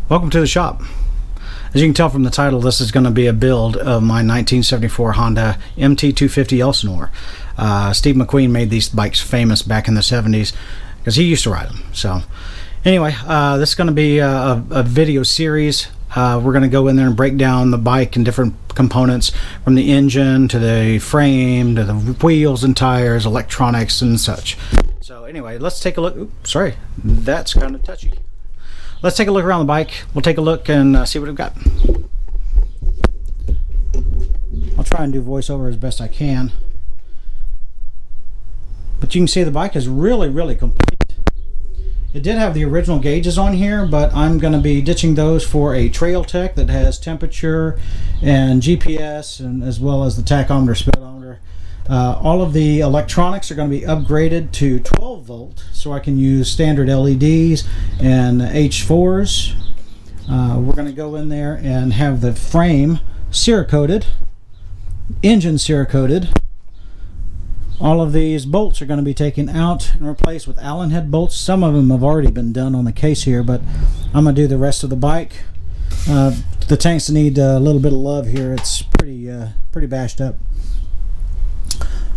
Welcome to the shop. As you can tell from the title, this is going to be a build of my 1974 Honda MT250 No. Steve McQueen made these bikes famous back in the 70s because he used to ride them. So anyway, this is going to be a video series. We're going to go in there and break down the bike and different components, from the engine to the frame to the wheels and tires, electronics and such. So anyway, let's take a look. Oops, sorry, that's kind of touchy. Let's take a look around the bike. We'll take a look and see what we've got. I'll try and do voiceover as best I can. But you can see the bike is really complete. It did have the original gauges on here, but I'm going to be ditching those for a Trail Tech that has temperature and GPS, and as well as the tachometer, speedometer. All of the electronics are going to be upgraded to 12 volt, so I can use standard LEDs and H4s. We're going to go in there and have the frame Cerakoted, engine Cerakoted. All of these bolts are going to be taken out and replaced with Allen head bolts. Some of them have already been done on the case here, but I'm going to do the rest of the bike. The tanks need a little bit of love here. It's pretty bashed up.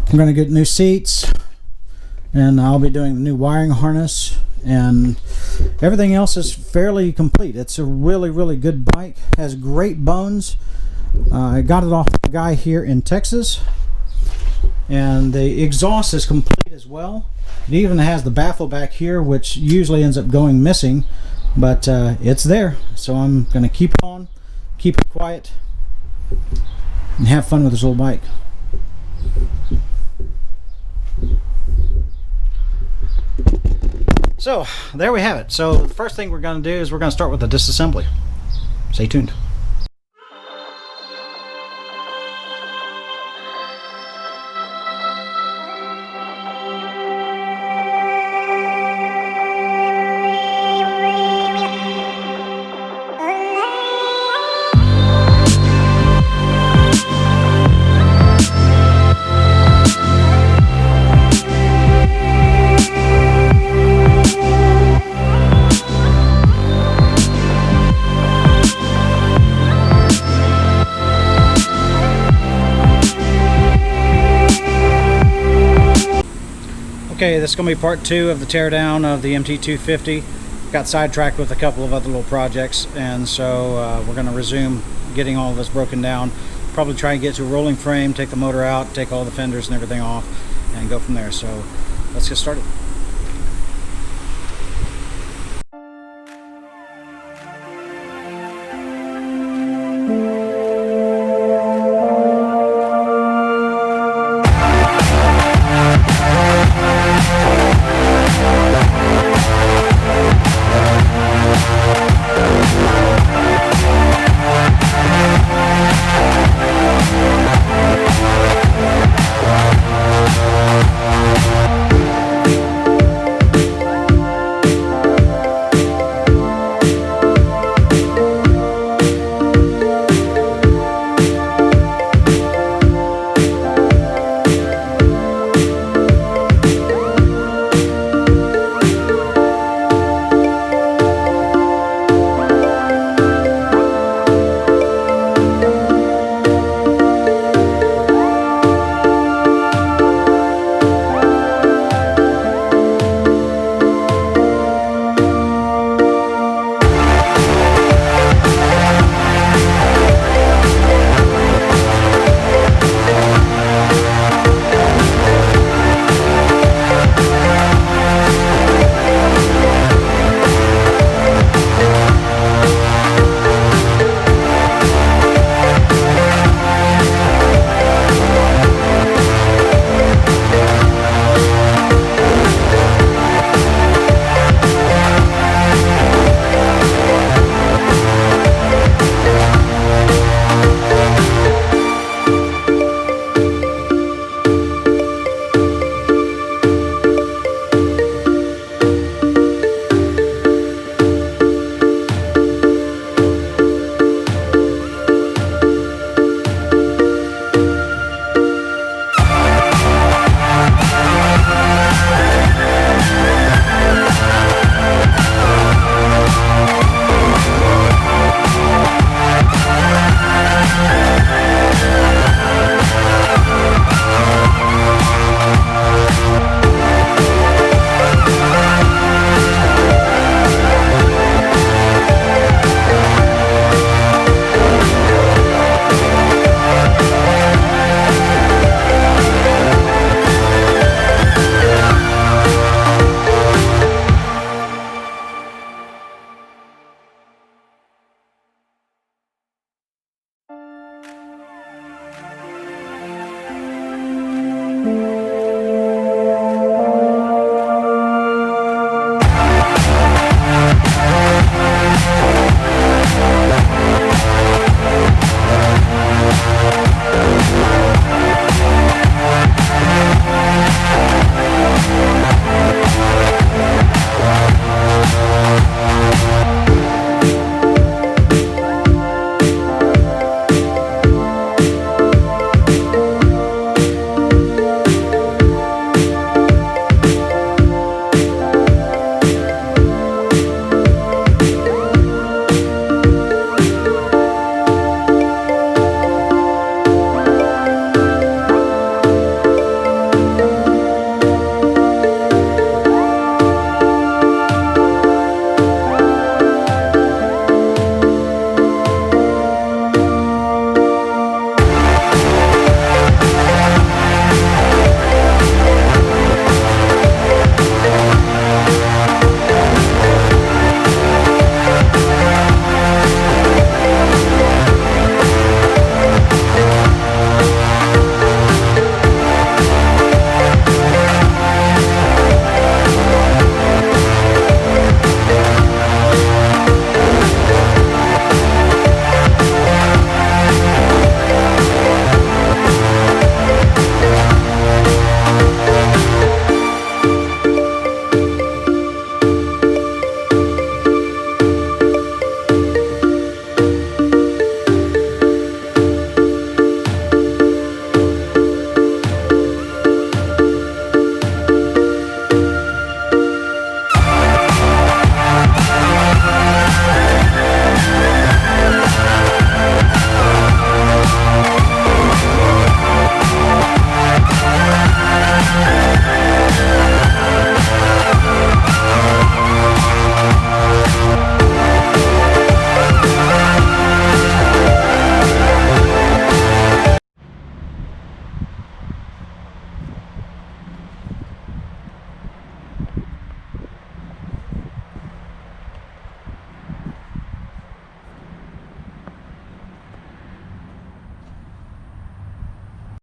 I'm going to get new seats, and I'll be doing the new wiring harness, and everything else is fairly complete. It's a really good bike. Has great bones. I got it off a guy here in Texas, and the exhaust is complete as well. It even has the baffle back here, which usually ends up going missing, but it's there. So I'm going to keep it quiet, and have fun with this little bike. So there we have it. So the first thing we're going to do is we're going to start with the disassembly. Stay tuned. Okay, this is going to be part 2 of the teardown of the MT250. Got sidetracked with a couple of other little projects, and so we're going to resume getting all of this broken down. Probably try and get to a rolling frame, take the motor out, take all the fenders and everything off, and go from there. So let's get started.